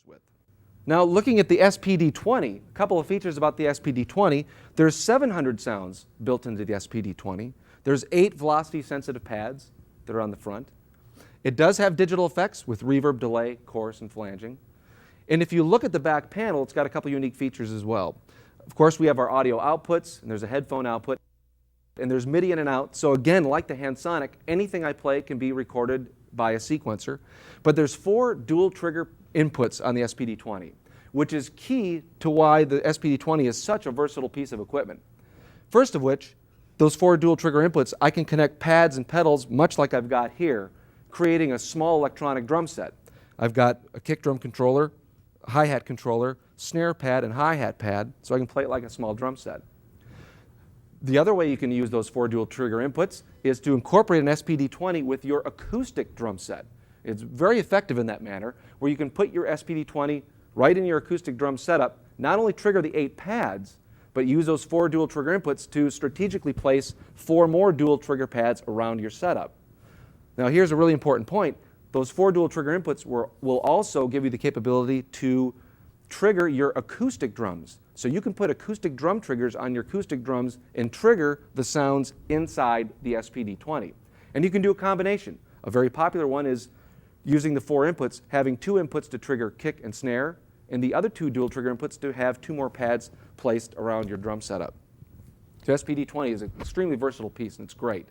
with. Now looking at the SPD-20, a couple of features about the SPD-20, there's 700 sounds built into the SPD-20. There's 8 velocity-sensitive pads that are on the front. It does have digital effects with reverb, delay, chorus, and flanging. And if you look at the back panel, it's got a couple unique features as well. Of course, we have our audio outputs, and there's a headphone output, and there's MIDI in and out. So again, like the Hansonic, anything I play can be recorded by a sequencer. But there's 4 dual trigger inputs on the SPD-20, which is key to why the SPD-20 is such a versatile piece of equipment. First of which, those 4 dual trigger inputs, I can connect pads and pedals much like I've got here, creating a small electronic drum set. I've got a kick drum controller, a hi-hat controller, snare pad, and hi-hat pad, so I can play it like a small drum set. The other way you can use those 4 dual trigger inputs is to incorporate an SPD-20 with your acoustic drum set. It's very effective in that manner, where you can put your SPD-20 right in your acoustic drum setup, not only trigger the 8 pads, but use those 4 dual trigger inputs to strategically place 4 more dual trigger pads around your setup. Now here's a really important point. Those 4 dual trigger inputs will also give you the capability to trigger your acoustic drums. So you can put acoustic drum triggers on your acoustic drums and trigger the sounds inside the SPD-20. And you can do a combination. A very popular one is using the 4 inputs, having 2 inputs to trigger kick and snare, and the other 2 dual trigger inputs to have 2 more pads placed around your drum setup. So SPD-20 is an extremely versatile piece, and it's great.